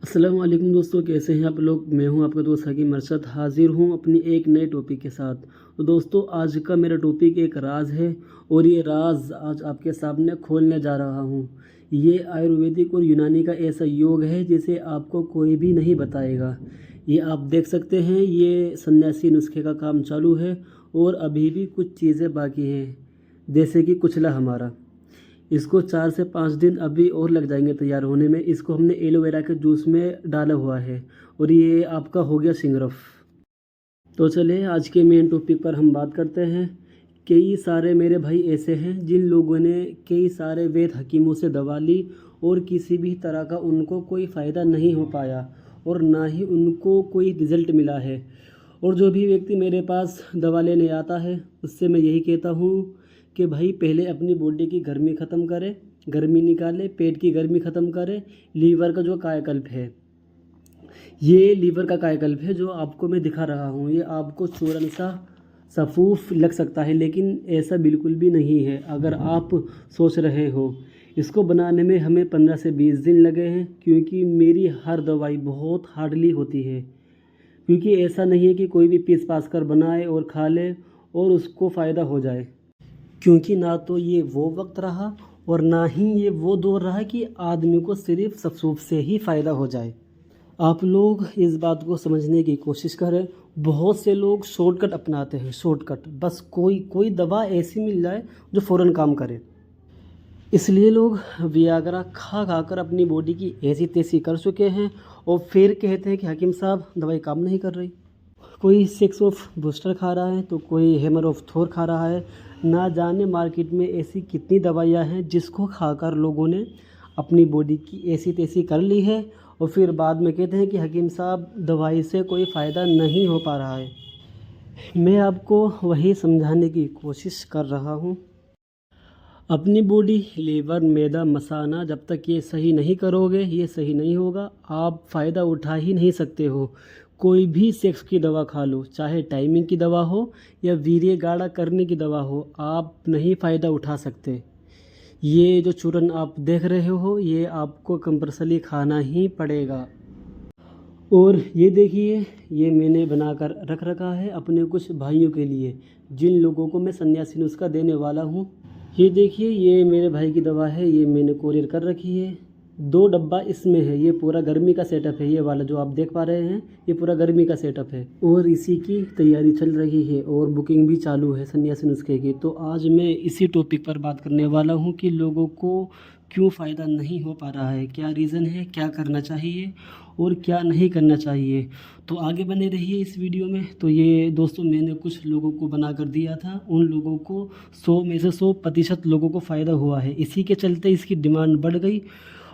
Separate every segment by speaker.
Speaker 1: अस्सलाम वालेकुम दोस्तों, कैसे हैं आप लोग। मैं हूं आपका दोस्त हकीम अरशद, हाजिर हूं अपनी एक नए टॉपिक के साथ। तो दोस्तों, आज का मेरा टॉपिक एक राज है और ये राज आज आपके सामने खोलने जा रहा हूं। ये आयुर्वेदिक और यूनानी का ऐसा योग है जिसे आपको कोई भी नहीं बताएगा। ये आप देख सकते हैं, ये सन्यासी नुस्खे का काम चालू है और अभी भी कुछ चीज़ें बाकी हैं, जैसे कि कुचला हमारा। इसको 4 से 5 दिन अभी और लग जाएंगे तैयार होने में। इसको हमने एलोवेरा के जूस में डाला हुआ है और ये आपका हो गया सिंगरफ। तो चलिए आज के मेन टॉपिक पर हम बात करते हैं। कई सारे मेरे भाई ऐसे हैं जिन लोगों ने कई सारे वैद हकीमों से दवा ली और किसी भी तरह का उनको कोई फ़ायदा नहीं हो पाया और ना ही उनको कोई रिज़ल्ट मिला है। और जो भी व्यक्ति मेरे पास दवा लेने आता है उससे मैं यही कहता हूँ कि भाई पहले अपनी बॉडी की गर्मी ख़त्म करें, गर्मी निकाले, पेट की गर्मी ख़त्म करें। लीवर का जो कायाकल्प है, ये लीवर का कायाकल्प है जो आपको मैं दिखा रहा हूँ। ये आपको चूरन सा सफूफ लग सकता है लेकिन ऐसा बिल्कुल भी नहीं है। अगर आप सोच रहे हो, इसको बनाने में हमें 15 से 20 दिन लगे हैं, क्योंकि मेरी हर दवाई बहुत हार्डली होती है। क्योंकि ऐसा नहीं है कि कोई भी पीस पास कर बनाए और खा ले और उसको फ़ायदा हो जाए। क्योंकि ना तो ये वो वक्त रहा और ना ही ये वो दौर रहा कि आदमी को सिर्फ सफसूफ से ही फ़ायदा हो जाए। आप लोग इस बात को समझने की कोशिश करें। बहुत से लोग शॉर्टकट अपनाते हैं, शॉर्टकट, बस कोई कोई दवा ऐसी मिल जाए जो फ़ौरन काम करे। इसलिए लोग वियाग्रा खा खा कर अपनी बॉडी की ऐसी तैसी कर चुके हैं और फिर कहते हैं कि हकीम साहब दवाई काम नहीं कर रही। कोई 6 ऑफ बूस्टर खा रहा है तो कोई हैमर ऑफ थोर खा रहा है। ना जाने मार्केट में ऐसी कितनी दवाइयाँ हैं जिसको खाकर लोगों ने अपनी बॉडी की ऐसी तैसी कर ली है और फिर बाद में कहते हैं कि हकीम साहब दवाई से कोई फ़ायदा नहीं हो पा रहा है। मैं आपको वही समझाने की कोशिश कर रहा हूँ। अपनी बॉडी, लीवर, मैदा, मसाना, जब तक ये सही नहीं करोगे ये सही नहीं होगा। आप फ़ायदा उठा ही नहीं सकते हो। कोई भी सेक्स की दवा खा लो, चाहे टाइमिंग की दवा हो या वीर्य गाढ़ा करने की दवा हो, आप नहीं फ़ायदा उठा सकते। ये जो चूरन आप देख रहे हो ये आपको कंपल्सरी खाना ही पड़ेगा। और ये देखिए, ये मैंने बनाकर रख रखा है अपने कुछ भाइयों के लिए, जिन लोगों को मैं सन्यासी नुस्खा देने वाला हूँ। ये देखिए, ये मेरे भाई की दवा है, ये मैंने कोरियर कर रखी है। 2 डब्बा इसमें है। ये पूरा गर्मी का सेटअप है। ये वाला जो आप देख पा रहे हैं ये पूरा गर्मी का सेटअप है और इसी की तैयारी चल रही है और बुकिंग भी चालू है सन्यासी नुस्खे की। तो आज मैं इसी टॉपिक पर बात करने वाला हूँ कि लोगों को क्यों फ़ायदा नहीं हो पा रहा है, क्या रीज़न है, क्या करना चाहिए और क्या नहीं करना चाहिए। तो आगे बने रहिए इस वीडियो में। तो ये दोस्तों मैंने कुछ लोगों को बना कर दिया था, उन लोगों को 100 में से 100% लोगों को फ़ायदा हुआ है। इसी के चलते इसकी डिमांड बढ़ गई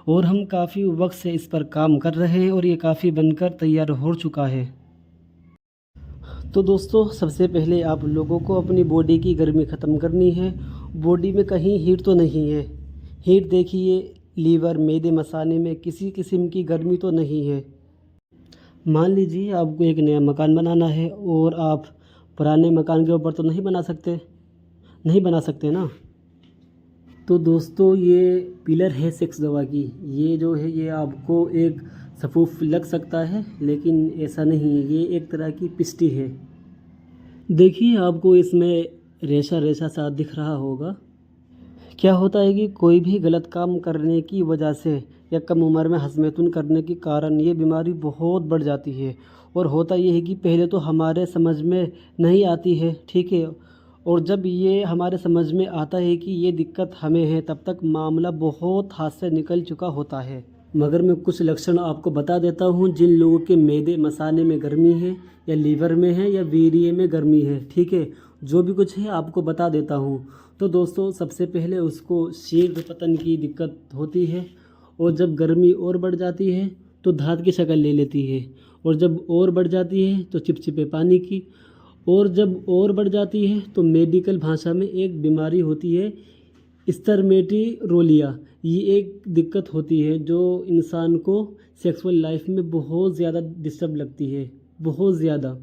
Speaker 1: और हम काफ़ी वक्त से इस पर काम कर रहे हैं और ये काफ़ी बनकर तैयार हो चुका है। तो दोस्तों, सबसे पहले आप लोगों को अपनी बॉडी की गर्मी ख़त्म करनी है। बॉडी में कहीं हीट तो नहीं है। हीट देखिए, लीवर, मैदे, मसाने में किसी किस्म की गर्मी तो नहीं है। मान लीजिए आपको एक नया मकान बनाना है और आप पुराने मकान के ऊपर तो नहीं बना सकते, नहीं बना सकते ना। तो दोस्तों, ये पिलर है सेक्स दवा की। ये जो है ये आपको एक सफूफ लग सकता है लेकिन ऐसा नहीं है। ये एक तरह की पिस्टी है। देखिए, आपको इसमें रेशा रेशा सा दिख रहा होगा। क्या होता है कि कोई भी गलत काम करने की वजह से या कम उम्र में हजमैतुन करने के कारण ये बीमारी बहुत बढ़ जाती है। और होता ये है कि पहले तो हमारे समझ में नहीं आती है, ठीक है, और जब ये हमारे समझ में आता है कि ये दिक्कत हमें है तब तक मामला बहुत हाथ से निकल चुका होता है। मगर मैं कुछ लक्षण आपको बता देता हूँ। जिन लोगों के मैदे मसाने में गर्मी है या लीवर में है या वीर्य में गर्मी है, ठीक है, जो भी कुछ है आपको बता देता हूँ। तो दोस्तों, सबसे पहले उसको शीघ्र पतन की दिक्कत होती है और जब गर्मी और बढ़ जाती है तो धात की शक्ल ले लेती है और जब और बढ़ जाती है तो चिपचिपे पानी की, और जब और बढ़ जाती है तो मेडिकल भाषा में एक बीमारी होती है स्टर्मेटिरोलिया। ये एक दिक्कत होती है जो इंसान को सेक्सुअल लाइफ में बहुत ज़्यादा डिस्टर्ब लगती है, बहुत ज़्यादा।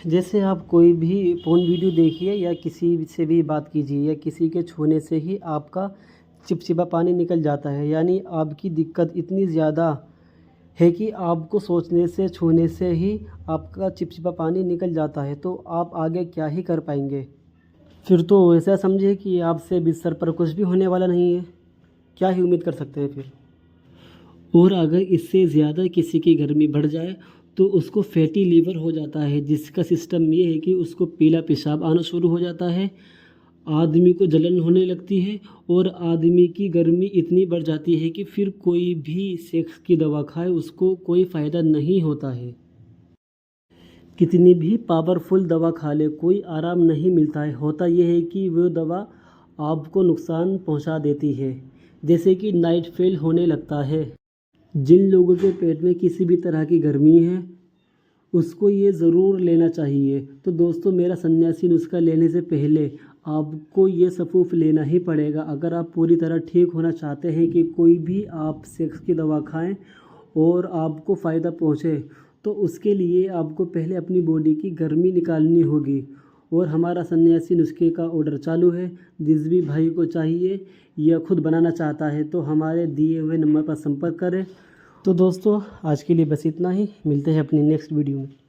Speaker 1: जैसे आप कोई भी फोन वीडियो देखिए या किसी से भी बात कीजिए या किसी के छूने से ही आपका चिपचिपा पानी निकल जाता है, यानी आपकी दिक्कत इतनी ज़्यादा है कि आपको सोचने से छूने से ही आपका चिपचिपा पानी निकल जाता है, तो आप आगे क्या ही कर पाएंगे। फिर तो ऐसा समझिए कि आपसे बिस्तर पर कुछ भी होने वाला नहीं है, क्या ही उम्मीद कर सकते हैं फिर। और अगर इससे ज़्यादा किसी की गर्मी बढ़ जाए तो उसको फैटी लीवर हो जाता है, जिसका सिस्टम ये है कि उसको पीला पेशाब आना शुरू हो जाता है, आदमी को जलन होने लगती है और आदमी की गर्मी इतनी बढ़ जाती है कि फिर कोई भी सेक्स की दवा खाए उसको कोई फ़ायदा नहीं होता है। कितनी भी पावरफुल दवा खा ले कोई आराम नहीं मिलता है। होता यह है कि वो दवा आपको नुकसान पहुंचा देती है, जैसे कि नाइट फेल होने लगता है। जिन लोगों के पेट में किसी भी तरह की गर्मी है उसको ये ज़रूर लेना चाहिए। तो दोस्तों, मेरा सन्यासी नुस्खा लेने से पहले आपको ये सफूफ लेना ही पड़ेगा। अगर आप पूरी तरह ठीक होना चाहते हैं कि कोई भी आप सेक्स की दवा खाएं और आपको फ़ायदा पहुंचे, तो उसके लिए आपको पहले अपनी बॉडी की गर्मी निकालनी होगी। और हमारा सन्यासी नुस्खे का ऑर्डर चालू है। जिस भी भाई को चाहिए या खुद बनाना चाहता है तो हमारे दिए हुए नंबर पर संपर्क करें। तो दोस्तों, आज के लिए बस इतना ही। मिलते हैं अपनी नेक्स्ट वीडियो में।